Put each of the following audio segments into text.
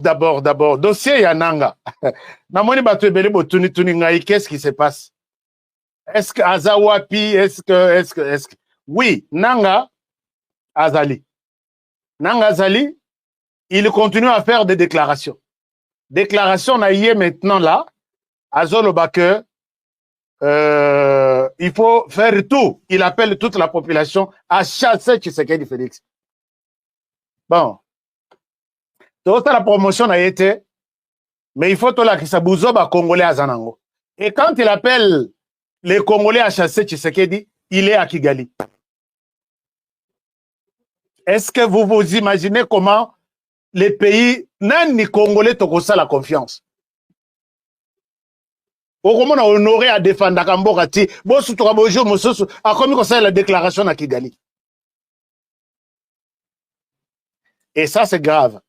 D'abord, dossier Yananga. Namoni bato ebele botuni tuni ngai, qu'est-ce qui se passe? Est-ce que Azawapi, est-ce que, oui, Nanga Azali. Nanga Azali, il continue à faire des déclarations. Déclaration naïe maintenant là, Azoloba que il faut faire tout. Il appelle toute la population à chasser Tshisekedi Félix. Bon. Toute la promotion a été, mais il faut tout la Kisabouzoba Congolais à Zanango. Et quand il appelle les Congolais à chasser Tshisekedi, il est à Kigali. Est-ce que vous vous imaginez comment les pays, ni Congolais tokosa la confiance? Comment on a honoré à défendre Kambokati, bosu tokabojo mososu, a commis comme ça la déclaration à Kigali. Et ça c'est grave.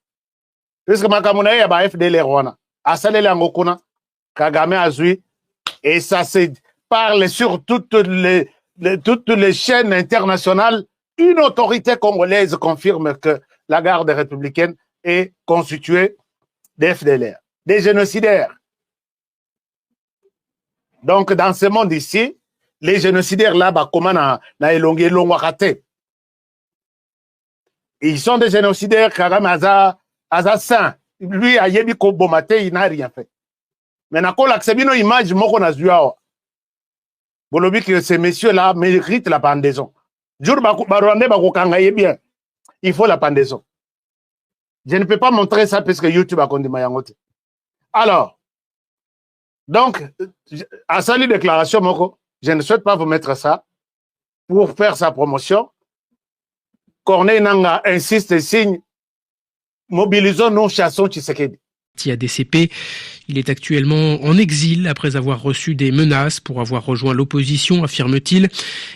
Puisque Makamuna ya ba FDL Rwanda, asalele ngokuna, Kagame azui, et ça se parle sur toutes les chaînes internationales. Une autorité congolaise confirme que la garde républicaine est constituée d'FDLR, des génocidaires. Donc, dans ce monde ici, les génocidaires là-bas, comment na elongi elongwakate. Ils sont des génocidaires, Kagame Aza saint. Lui, a yebi ko bomate, il n'a rien fait. Mais n'a pas l'accepté nos images, moko na zuawa. Bolobi que ces messieurs-là méritent la pendaison. Jour Barwande bakokanga bien. Il faut la pendaison. Je ne peux pas montrer ça parce que YouTube a condamné Mayangote. Alors, donc, à sa déclaration, Moko, je ne souhaite pas vous mettre ça pour faire sa promotion. Corneille Nanga insiste et signe, mobilisons, nous chassons Tshisekedi. À DCP, il est actuellement en exil après avoir reçu des menaces pour avoir rejoint l'opposition, affirme-t-il.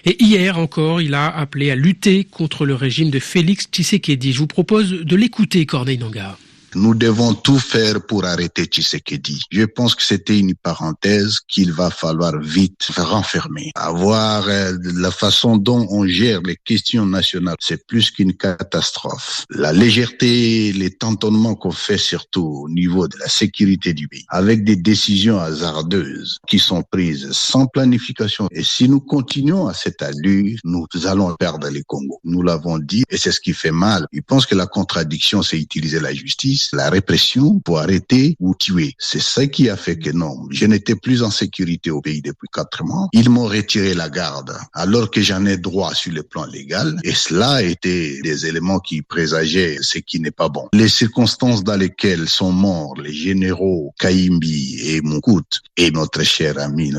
Et hier encore, il a appelé à lutter contre le régime de Félix Tshisekedi. Je vous propose de l'écouter, Corneille Nangaa. Nous devons tout faire pour arrêter Tshisekedi. Je pense que c'était une parenthèse qu'il va falloir vite renfermer. Avoir la façon dont on gère les questions nationales, c'est plus qu'une catastrophe. La légèreté, les tâtonnements qu'on fait surtout au niveau de la sécurité du pays, avec des décisions hasardeuses qui sont prises sans planification. Et si nous continuons à cette allure, nous allons perdre les Congos. Nous l'avons dit et c'est ce qui fait mal. Je pense que la contradiction, c'est utiliser la justice, la répression pour arrêter ou tuer. C'est ça qui a fait que non, je n'étais plus en sécurité au pays depuis 4 mois. Ils m'ont retiré la garde alors que j'en ai droit sur le plan légal et cela était des éléments qui présageaient ce qui n'est pas bon. Les circonstances dans lesquelles sont morts les généraux Kaimbi et Moukout et notre cher ami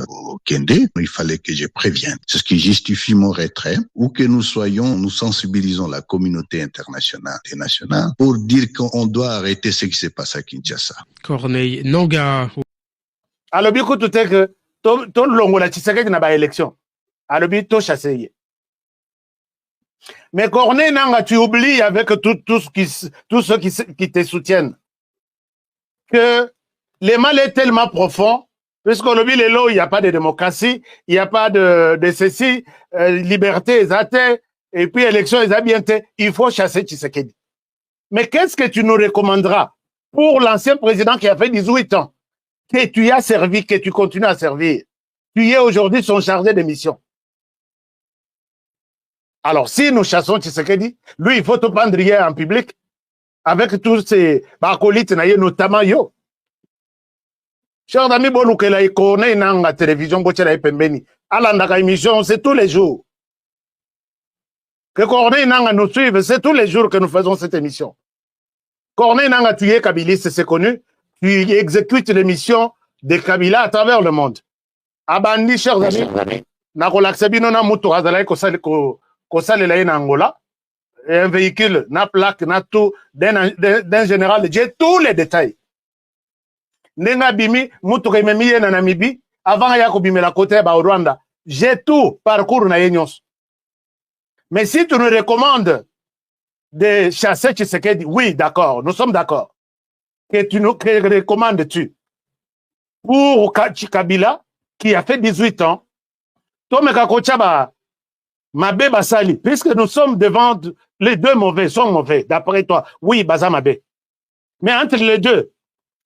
Kende, il fallait que je prévienne. C'est ce qui justifie mon retrait ou que nous sensibilisons la communauté internationale et nationale pour dire qu'on doit arrêter ce qui s'est passé à Kinshasa. Corneille Nangaa. Alors, bien tout est que ton longo la Tshisekedi n'a pas élection. Alors, bien tout chassé. Mais Corneille Nangaa, tu oublies avec tous ceux qui te soutiennent que le mal est tellement profond, puisqu'on oublie les lois, il n'y a pas de démocratie, il n'y a pas de ceci, liberté, et puis élection, il faut chasser Tshisekedi. Mais qu'est-ce que tu nous recommanderas pour l'ancien président qui a fait 18 ans, que tu as servi, que tu continues à servir? Tu es aujourd'hui son chargé de mission. Alors, si nous chassons Tshisekedi, lui, il faut te prendre hier en public, avec tous ces acolytes, notamment yo. Cher ami, Bolukela, il connaît la télévision, Alanda émission, c'est tous les jours. Que Corneille Nangaa nous suive, c'est tous les jours que nous faisons cette émission. Corneille Nangaa, tu es kabiliste, c'est connu. Tu exécutes l'émission de Kabila à travers le monde. Abandi, chers amis, Nakolaksabino na mutu hazalai kosale la en Angola. Un véhicule, na plaque, na tout, d'un général, j'ai tous les détails. Nenga bimi, mutu kememiye na Namibie, avant yako bimi la côté ba au Rwanda. J'ai tout, parcours na yenyos. Mais si tu nous recommandes de chasser Tshisekedi, oui, d'accord, nous sommes d'accord. Que recommandes-tu pour Kabila, qui a fait 18 ans, Tomeka Kochaba, Mabe Basali, puisque nous sommes devant les deux mauvais, sont mauvais, d'après toi, oui, Baza Mabe. Mais entre les deux,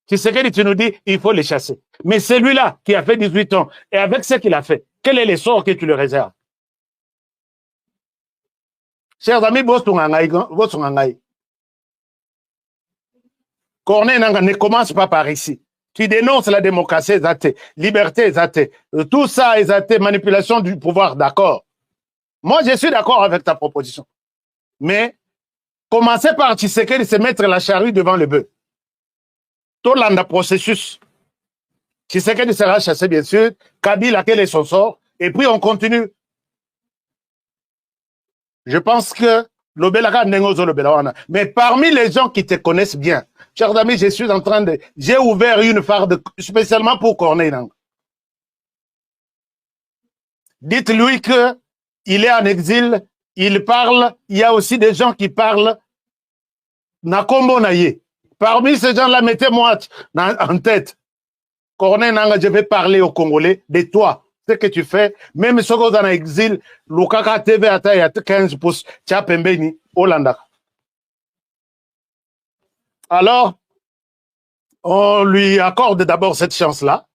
Tshisekedi, tu nous dis, il faut les chasser. Mais celui-là qui a fait 18 ans, et avec ce qu'il a fait, quel est le sort que tu le réserves? Chers amis, Corneille Nangaa ne commence pas par ici. Tu dénonces la démocratie, liberté, tout ça, manipulation du pouvoir, d'accord. Moi, je suis d'accord avec ta proposition. Mais commencez par Tshisekedi se mettre la charrue devant le bœuf. Tout le processus. Tshisekedi sera chassé, bien sûr. Kabila, quel est son sort? Et puis, on continue. Je pense que mais parmi les gens qui te connaissent bien, chers amis, je suis en train de... J'ai ouvert une phare spécialement pour Corneille Nangaa. Dites-lui que il est en exil, il parle, il y a aussi des gens qui parlent. Nakombo Naye. Parmi ces gens-là, mettez-moi en tête. Corneille Nangaa, je vais parler aux Congolais de toi. Ce que tu fais, même si tu es en exil, Lukaka TV a 15 pouces, tu as pembeni, Hollanda. Alors, on lui accorde d'abord cette chance-là.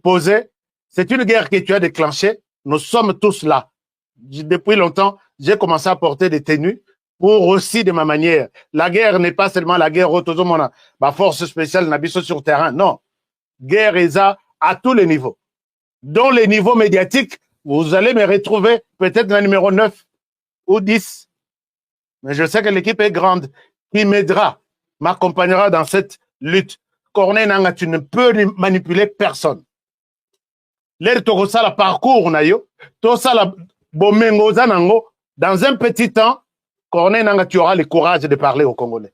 Poser. C'est une guerre que tu as déclenchée. Nous sommes tous là. Depuis longtemps, j'ai commencé à porter des tenues pour aussi de ma manière. La guerre n'est pas seulement la guerre autour ma force spéciale n'habite sur terrain. Non. Guerre est à tous les niveaux. Dans les niveaux médiatiques, vous allez me retrouver peut-être dans le numéro 9 ou 10. Mais je sais que l'équipe est grande qui m'aidera, m'accompagnera dans cette lutte. Corneille Nangaa, tu ne peux manipuler personne. L'air to ça la parcours nayo, to ça la bomengo zanango, dans un petit temps, Corneille Nangaa, tu auras le courage de parler aux Congolais.